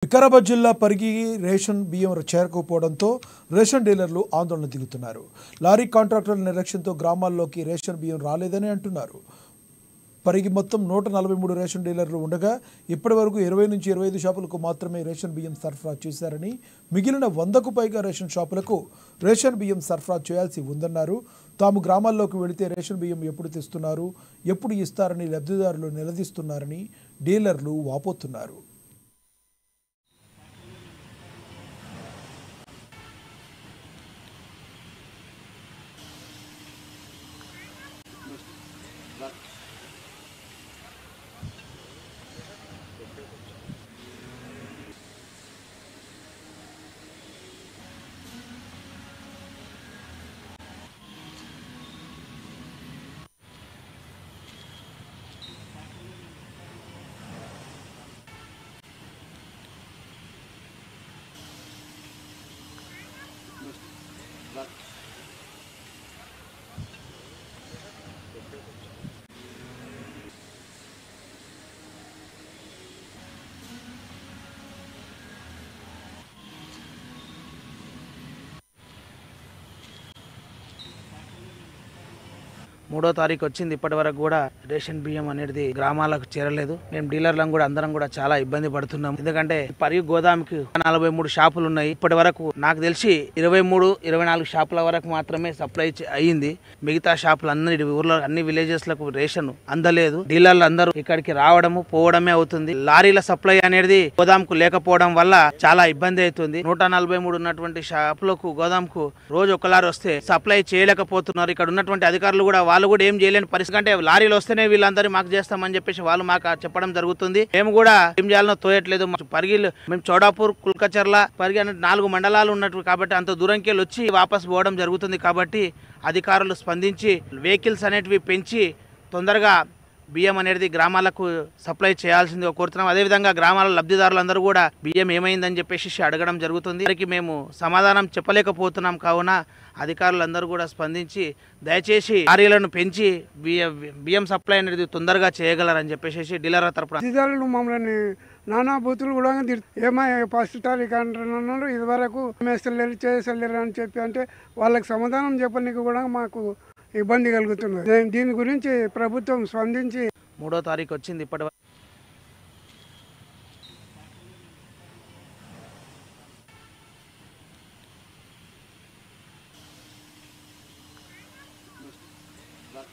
వికారాబాద్ జిల్లా పరిగి రేషన్ బియ్యం చేరకపోవడంతో రేషన్ డీలర్లు ఆందోళన దిగుతున్నారు. లారీ కాంట్రాక్టర్ల నిర్లక్ష్యంతో గ్రామాల్లోకి రేషన్ బియ్యం రాలేదని అంటున్నారు. పరిగి మొత్తం 143 రేషన్ డీలర్లు ఉండగా ఇప్పటివరకు 20 నుంచి 25 షాపులకు మాత్రమే రేషన్ బియ్యం సరఫరా చేశారని, మిగిలిన 100కు పైగా రేషన్ షాపులకు రేషన్ బియ్యం సరఫరా చేయాల్సి ఉందన్నారు. తాము గ్రామాల్లోకి వెళితే రేషన్ బియ్యం ఎప్పుడు తెస్తున్నారు, ఎప్పుడు ఇస్తారని లబ్ధిదారులు నిలదీస్తున్నారని డీలర్లు వాపోతున్నారు. మూడో తారీఖు వచ్చింది. ఇప్పటి వరకు కూడా రేషన్ బియ్యం అనేది గ్రామాలకు చేరలేదు. మేము డీలర్లను కూడా అందరం కూడా చాలా ఇబ్బంది పడుతున్నాం. ఎందుకంటే పరిగి గోదాముకి 43 షాపులు ఉన్నాయి. ఇప్పటి వరకు నాకు తెలిసి 23-24 షాపుల వరకు మాత్రమే సప్లై అయ్యింది. మిగతా షాపులు అన్ని ఊర్లో అన్ని విలేజెస్ లకు రేషన్ అందలేదు. డీలర్లు అందరూ ఇక్కడికి రావడము పోవడమే అవుతుంది. లారీల సప్లై అనేది గోదాంకు లేకపోవడం వల్ల చాలా ఇబ్బంది అవుతుంది. 143 ఉన్నటువంటి షాపులకు గోదాంకు రోజు ఒక లారీ వస్తే సప్లై చేయలేకపోతున్నారు. ఇక్కడ ఉన్నటువంటి అధికారులు కూడా వాళ్ళు కూడా ఏం చేయలేని పరిస్థితి. అంటే లారీలు వస్తేనే వీళ్ళందరూ మాకు చేస్తామని చెప్పేసి వాళ్ళు మాకు చెప్పడం జరుగుతుంది. మేము కూడా ఏం చేయాలనో తోయట్లేదు. పరిగిలు మేము చౌడాపూర్, కుల్కచర్ల, పరిగి అనే 4 మండలాలు ఉన్నట్టు కాబట్టి అంత దూరంకి వెళ్ళి వచ్చి వాపస్ పోవడం జరుగుతుంది. కాబట్టి అధికారులు స్పందించి వెహికల్స్ అనేటివి పెంచి తొందరగా బియ్యం అనేది గ్రామాలకు సప్లై చేయాల్సిందిగా కోరుతున్నాం. అదేవిధంగా గ్రామాల లబ్ధిదారులందరూ కూడా బియ్యం ఏమైందని చెప్పేసి అడగడం జరుగుతుంది. వారికి మేము సమాధానం చెప్పలేకపోతున్నాం. కావున అధికారులందరూ కూడా స్పందించి దయచేసి లారీలను పెంచి బియ్యం సప్లై అనేది తొందరగా చేయగలరని చెప్పేసి డీలర్ల తరపున అధికారులు మమ్మల్ని నానా బూతులు కూడా ఏమై ఫస్ట్ తారీఖు అంటున్నారు. ఇదివరకు మేస్తలేరు చేసలేరు అని చెప్పి అంటే వాళ్ళకి సమాధానం చెప్పడానికి కూడా మాకు ఇబ్బంది కలుగుతున్నది. దీని గురించి ప్రభుత్వం స్పందించి 3వ తారీఖు వచ్చింది. ఇప్పటి But